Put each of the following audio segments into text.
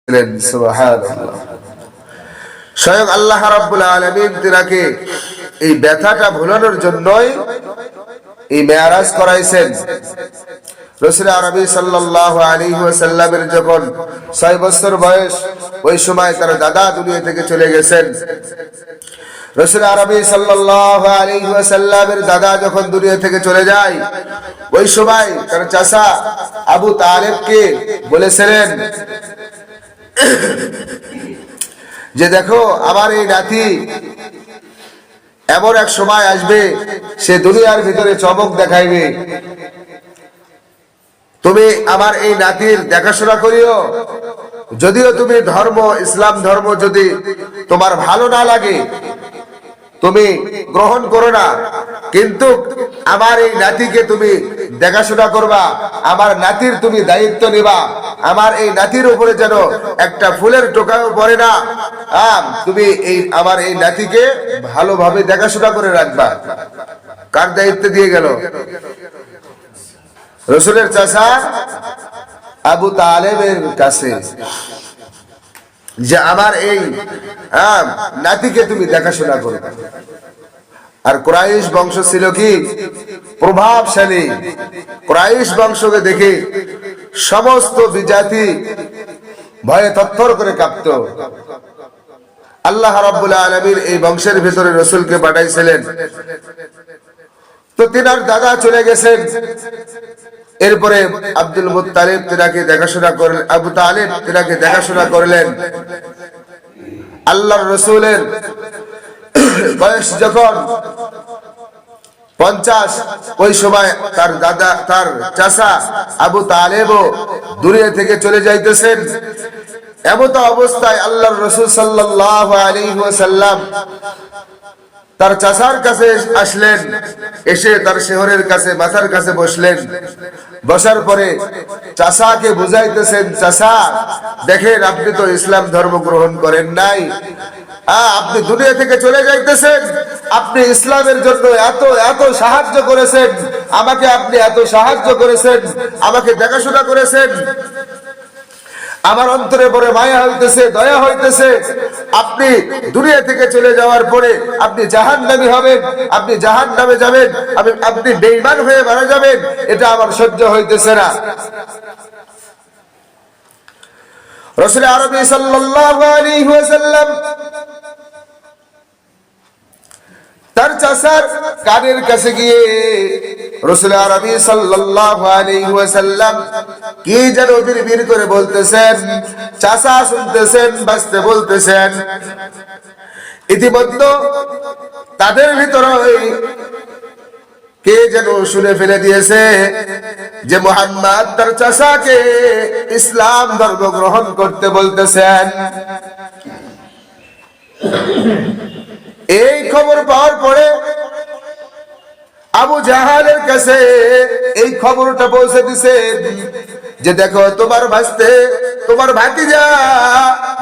সুবহানাল্লাহ। স্বয়ং আল্লাহ রাব্বুল আলামিন তিনাকে এই ব্যথাটা ভুলানোর জন্যই এই মেরাজ করাইছেন। রাসূল আরবি সাল্লাল্লাহু আলাইহি ওয়াসাল্লামের যখন 6 বছর বয়স, ওই সময় তার দাদা দুনিয়া থেকে চলে গেছেন। রাসূল আরবি সাল্লাল্লাহু আলাইহি ওয়াসাল্লামের দাদা যখন দুনিয়া থেকে চলে যায়, ওই সময় তার চাচা আবু তালেবকে বলেছিলেন যে দেখো, আমার এই নাতি এমন এক সময় আসবে, সে দুনিয়ার ভিতরে চমক দেখাইবে, তুমি আমার এই নাতির দেখাশোনা করিও। যদিও তুমি ধর্ম, ইসলাম ধর্ম যদি তোমার ভালো না লাগে, তুমি গ্রহণ করো না, কিন্তু আমার এই নাতিকে তুমি দেখাশোনা করবা, আমার নাতির তুমি দায়িত্ব নিবা, আমার এই নাতির উপরে যেন একটা ফুলের টোকাও পড়ে না, তুমি এই আমার এই নাতিকে ভালোভাবে দেখাশোনা করে রাখবা। কার দায়িত্ব দিয়ে গেল? রাসূলের চাচা আবু তালেবের কাছে, যে আমার এই নাতিকে তুমি দেখাশোনা করো। আর কুরাইশ বংশ ছিল কি প্রভাবশালী, কুরাইশ বংশকে দেখে সমস্ত বিজাতি ভয়ে থরথর করে কাঁপত। আল্লাহ রাব্বুল আলামিন এই বংশের ভিতরে রাসূলকে পাঠাইছিলেন। তো তিনার দাদা চলে গেছেন, এরপরে আব্দুল মুত্তালিব তিনাকে দেখাশোনা করলেন, আবু তালেব তিনাকে দেখাশোনা করলেন। আল্লাহর রাসূলের বয়স যখন 50, ওই সময় তার দাদা, তার চাচা আবু তালেবও দুনিয়া থেকে চলে যাইতেছেন। এমত অবস্থায় আল্লাহর রাসূল সাল্লাল্লাহু আলাইহি ওয়াসাল্লাম তার চাচার কাছে আসলেন, এসে তার শেহরের কাছে, মাথার কাছে বসলেন। বসার পরে চাচাকে বুঝাইতেছেন, চাচা দেখেন, আপনি তো ইসলাম ধর্ম গ্রহণ করেন নাই, আপনি দুনিয়া থেকে চলে যাইতেছেন, আপনি ইসলামের জন্য এত এত সাহায্য করেছেন আমাকে, আপনি এত সাহায্য করেছেন, আমাকে দেখাশোনা করেছেন, আমার অন্তরে বড় মায়া হইতেছে, দয়া হইতেছে। আপনি দুনিয়া থেকে চলে যাওয়ার পরে আপনি জাহান্নামী হবেন, আপনি জাহান্নামে যাবেন, আপনি বেঈমান হয়ে মারা যাবেন, এটা আমার সহ্য হইতেছে না। রাসূল আরবি সাল্লাল্লাহু আলাইহি ওয়াসাল্লাম তার চাচার কানের কাছে গিয়ে রাসূল আরবি সাল্লাল্লাহু আলাইহি ওয়াসাল্লাম কি যেন বিড়বিড় করে বলতেছেন। চাচা শুনতেছেন, বাজতে বলতেছেন। ইতিমধ্যে তাদের ভিতরে কে যেন শুনে ফেলে দিয়েছে যে মুহাম্মদ তার চাচাকে ইসলাম ধর্ম গ্রহণ করতে বলতেছেন। এই খবর পাওয়ার পরে আবু জাহালের কাছে এই খবরটা পৌঁছে দিছে যে দেখো, তোমার ভাস্তে, তোমার ভাতিজা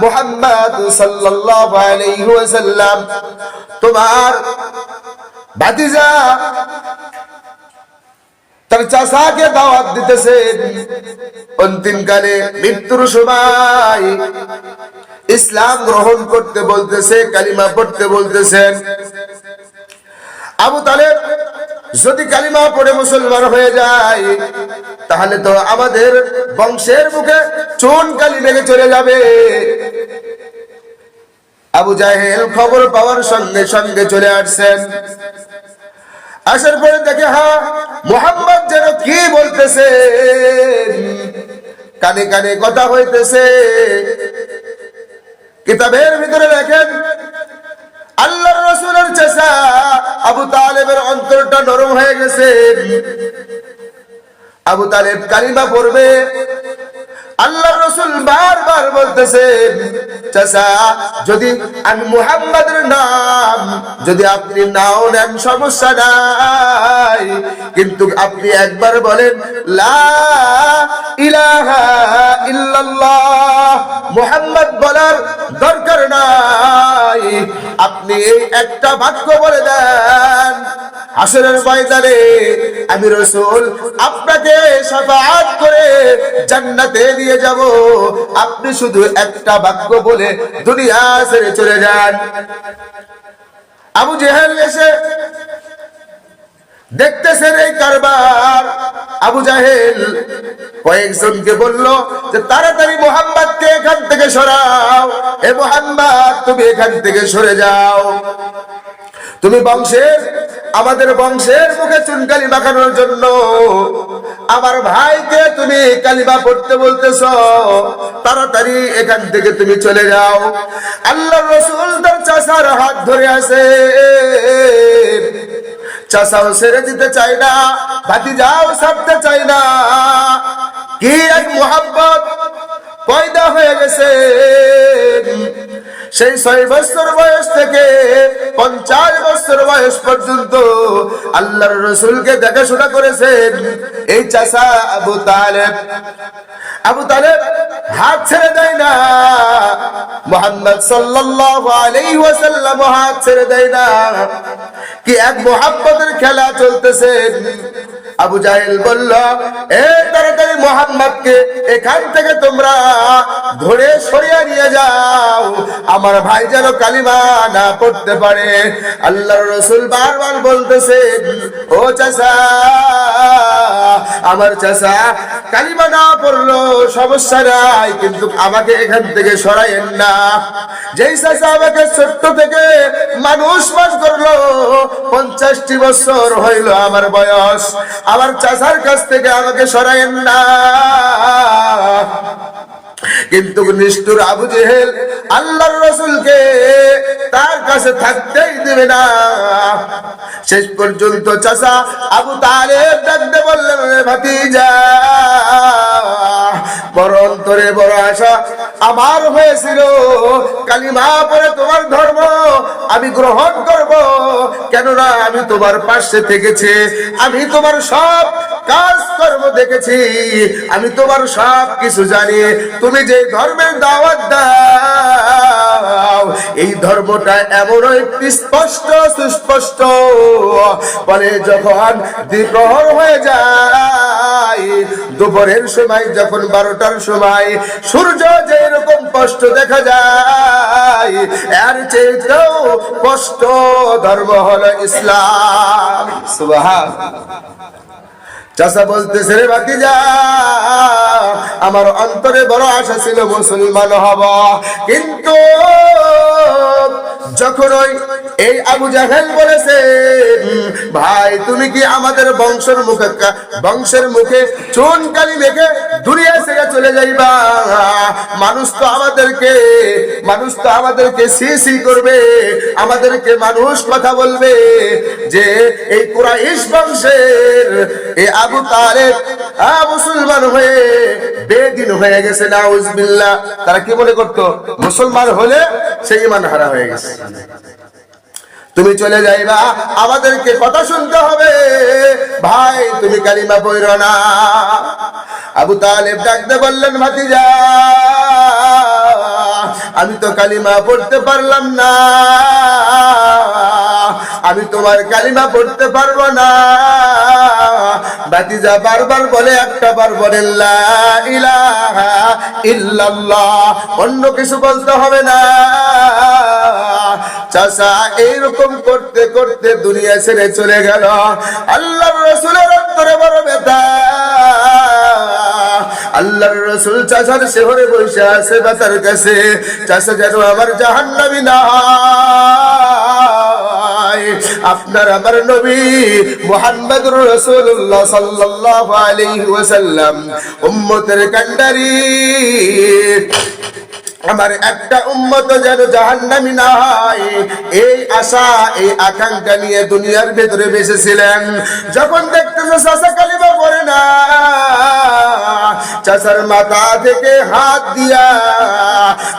মুহাম্মদ সাল্লাল্লাহু আলাইহি ওয়াসাল্লাম, তোমার ভাতিজা তার চাচাকে দাওয়াত দিতেছেন, অন্তিমকালে মৃত্যুর সময় ইসলাম গ্রহণ করতে বলতেছে, কালিমা পড়তে বলতেছেন। আবু তালেব যদি কালিমা পড়ে মুসলমান হয়ে যায়, তাহলে তো আমাদের বংশের মুখে চুন কালি লেগে চলে যাবে। আবু জাহেল খবর পাওয়ার সঙ্গে সঙ্গে চলে আসছেন। আসার পরে দেখে, মুহাম্মদ যেন কি বলতেছে, কানে কানে কথা হইতেছে। কিতাবের ভিতরে দেখেন, আল্লাহর রাসূলের চাচা আবু তালেবের অন্তরটা নরম হয়ে গেছে। আবু তালেব কালিমা পড়বে, আল্লাহর রাসূল বারবার বলতেছেন, চাচা যদি আমি মুহাম্মাদের নাম যদি আপনি নাও নেন সমস্যা নাই, কিন্তু আপনি একবার বলেন লা ইলাহা ইল্লাল্লাহ, মুহাম্মদ বলার দরকার নাই, আপনি এই একটা বাক্য বলে দেন, হাসরের ময়দানে আমি রাসূল আপনাকে শাফাআত করে জান্নাতে নিয়ে যাব, আপনি শুধু একটা বাক্য বলে দুনিয়া ছেড়ে চলে যান। আবু জেহেল এসে দেখতেছেন এই কারবার। আবু জাহেল কয়েকজনকে বলল যে তাড়াতাড়ি মুহাম্মদকে এখান থেকে সরাও, এ মুহাম্মদ তুমি এখান থেকে সরে যাও, তুমি আমাদের বংশের মুখে চুন কালি মাখানোর জন্য আমার ভাইকে তুমি কালিমা পড়তে বলতেছ, তাড়াতাড়ি এখান থেকে তুমি চলে যাও। আল্লাহর রাসূল তার চাচার হাত ধরে আছে, চাচাও ছেড়ে দিতে চায় না, ভাতিজাও ছাড়তে চায় না। কি এক মুহাব্বত পয়দা হয়ে গেছে। সেই 6 বছর বয়স থেকে 50 বছর বয়স পর্যন্ত আল্লাহর রাসূলকে দেখাশোনা করেছেন এই চাচা আবু তালেব। আবু তালেব হাত ছেড়ে দেয় না, মুহাম্মদ সাল্লাল্লাহু আলাইহি ওয়াসাল্লাম হাত ছেড়ে দেয় না। কি এক মুহাব্বতের খেলা চলতেছে। আবু জাহেল বলল, এ তাড়াতাড়ি মুহাম্মদকে এখান থেকে তোমরা ধরে সরিয়ে নিয়ে যাও, আমার ভাই যেন কালিমা না পড়তে পারে। আল্লাহর রাসূল বারবার বলতেছেন, ও চাচা, আমার চাচা কালিমা না পড়লো সমস্যা নাই, কিন্তু আমাকে এখান থেকে সরাইয়েন না। যেই চাচা আমাকে ছোট্ট থেকে মানুষ করলো, 50টি বছর হইল আমার বয়স, আমার চাচার কাছ থেকে আমাকে সরাইয়েন না। কিন্তু নিষ্ঠুর আবু জেহেল আল্লাহর রাসূলকে তার কাছে থাকতেই দেবে না। শেষ পর্যন্ত চাচা আবু তালেব ডাকতে বললেন, ভাতিজা, বড় অন্তরে বড় আশা আমার হয়েছিল, কালিমা পড়ে তোমার ধর্ম আমি গ্রহণ করব, কেননা আমি তোমার পাশে থেকেছি, আমি তোমার সব কাজ কর্ম দেখেছি, আমি তোমার সব কিছু জানি। তুমি যে ধর্মের দাওয়াত দাও এই ধর্মটা এমন একটি স্পষ্ট সুস্পষ্ট, বলে যখন দ্বিপ্রহর হয়ে যায়, দুপুরের সময় যখন 12টার সময় সূর্য যে এরকম স্পষ্ট দেখা যায়, এর চেয়েও স্পষ্ট ধর্ম হলো ইসলাম। সুবহানাল্লাহ। চাচা বলতেছে, রে ভাতিজা, আমার অন্তরে বড় আশা ছিল মুসলমান হব, কিন্তু যখন এই আবু জাহেল বলেছে, ভাই তুমি কি আমাদের বংশের মুখে চুন কালি মেখে দুনিয়া ছেড়ে চলে যাইবা? মানুষ তো আমাদেরকে সি করবে, আমাদেরকে মানুষ কথা বলবে যে এই কুরাইশ বংশের এই আবু তালেব মুসলমান হয়ে বেদিন হয়ে গেছে, নাউজুবিল্লাহ। তারা কি মনে করতো, মুসলমান হলে সে ঈমান হারা হয়ে গেছে। তুমি চলে যাইবা, আমাদেরকে কথা শুনতে হবে, ভাই তুমি কালিমা পড়ো না। আবু তালেব ডাকতে বললেন, ভাতিজা, আমি তো কালিমা পড়তে পারলাম না, আমি তোমার কালিমা পড়তে পারবো না। ভাতিজা বারবার বলে, একটা বার বলেন লা ইলাহা ইল্লাল্লাহ, অন্য কিছু বলতে হবে না। চাচা এইরকম করতে করতে দুনিয়া ছেড়ে চলে গেল। আল্লাহর রাসূলের অন্তরে বড় ব্যথা। আল্লাহর রাসূল চাচার শহরে বসে আছে ব্যথার কাছে, চাচা যেন আমার জাহান্নামী না হয়। আপনার আমার নবী মুহাম্মদুর রাসূলুল্লাহ সাল্লাল্লাহু আলাইহি ওয়াসাল্লাম উম্মতের কান্ডারি, আমার একটা উম্মত যেন জাহান্নামী না হয়, এই আশা এই আকাঙ্ক্ষা নিয়ে দুনিয়ার ভেতরে বেঁচেছিলেন। যখন দেখতেছে চাচা কালিমা পড়ে না, চাচার মাথা থেকে হাত দিয়া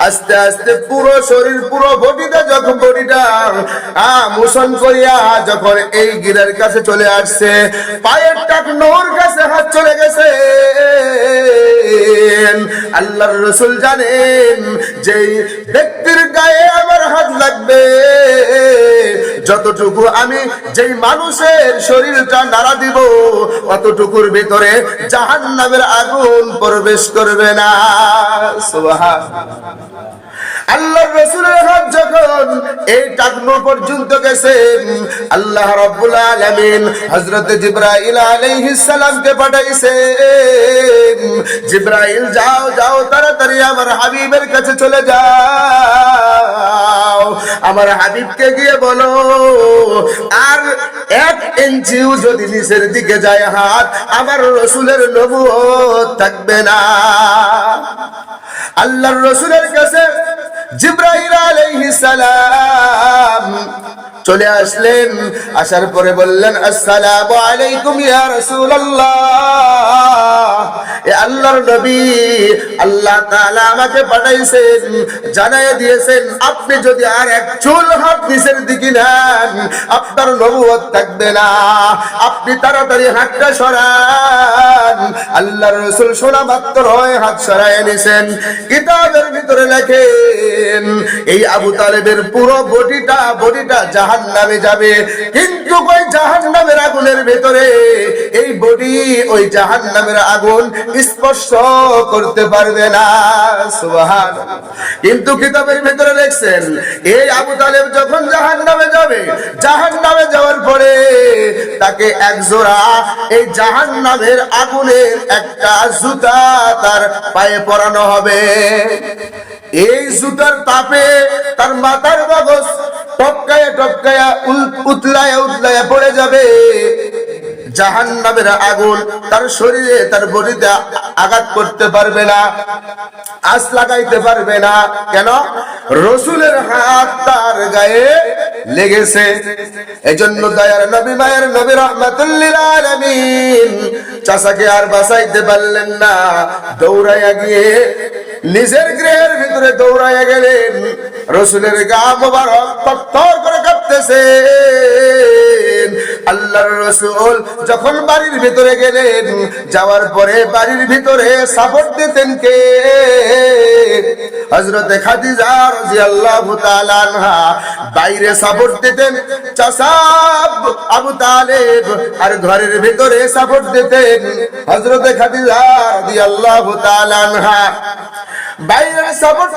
আস্তে আস্তে পুরো শরীর, পুরো বডিটা মোশন করিয়া যখন এই গিরার কাছে চলে আসছে, পায়ের টাকনোর কাছে হাত চলে গেছে। আল্লাহর রাসূল জানেন যে ব্যক্তির গায়ে আমার হাত লাগবে, যতটুকু আমি যেই মানুষের শরীরটা নাড়া দিব অতটুকুর ভিতরে জাহান্নামের আগুন প্রবেশ করবে না। সুবহানাল্লাহ। আল্লাহর রাসূলের হাত যখন এই টাকনো পর্যন্ত গেছেন, আল্লাহ রাব্বুল আলামিন হযরত জিবরাইল আলাইহিস সালামকে পাঠাইছেন, জিবরাইল যাও যাও তাড়াতাড়ি আমার হাবিবের কাছে চলে যাও, আমার হাবিবকে গিয়ে বলো আর 1 ইঞ্চিও যদি নিচের দিকে যায় হাত, আমার রাসূলের নবুয়ত থাকবে না। আল্লাহর রাসূলের কাছে জিবরাইল আলাইহিস সালাম চলে আসলেন, আসার পরে বললেন আসসালামু আলাইকুম ইয়া রাসূলুল্লাহ, এ আল্লাহর নবী, আল্লাহ তাআলা আমাকে পাঠাইছেন, জানাইয়া দিয়েছেন আপনি যদি আর এক চুল হাত নিচের দিকে নেন আপনার নবুয়ত থাকবে না, আপনি তাড়াতাড়ি হাতটা সরান। আল্লাহর রাসূল শোনা মাত্র হাত সরায় নিছেন। কিতাবের ভিতরে লেখেন এই আবু তালেবের পুরো বডিটা জাহান্নামে যাবে, কিন্তু ওই জাহান্নামের আগুনের ভিতরে এই বডি ওই জাহান্নামের আগুন স্পর্শ করতে পারবে না। সুবহানাল্লাহ। কিন্তু কিতাবের ভিতরে লেখছেন এই আবু তালেব যখন জাহান্নামে যাবে, জাহান্নামে যাওয়ার পরে তাকে এক জোড়া এই জাহান্নামের আগুনের একটা জুতা তার পায়ে পরানো হবে। এই জুতার তাপে তার মাথার মগজ টপকায়া টপকায়া উতলায়া পড়ে যাবে। জাহান্নামের আগুন তার শরীরে তার বডিতে আঘাত করতে পারবে না, আঁচ লাগাইতে পারবে না। কেন? রাসূলের হাত তার গায়ে লেগেছে। এজন্য দয়ার নবী মায়ের নবী রাহমাতুল লিল আলামিন চাচাকে আর বাঁচাইতে পারলেন না, দৌড়াইয়া গিয়ে নিজের গৃহের ভিতরে দৌড়াইয়া গেলেন। রাসূলের গা মোবারক থরথর করে কাঁপতেছে। আল্লাহর রাসূল যখন বাড়ির ভিতরে গেলেন, যাওয়ার পরে বাড়ির ভিতরে সাপোর্ট দিতেন কে? হযরতে খাদিজা রাদিয়াল্লাহু তাআলা আনহা। বাইরে সাপোর্ট দিতেন চাচা আবু তালেব, আর ঘরের ভিতরে সাপোর্ট দিতেন হযরতে খাদিজা রাদিয়াল্লাহু তাআলা আনহা। বাইরের সাপোর্ট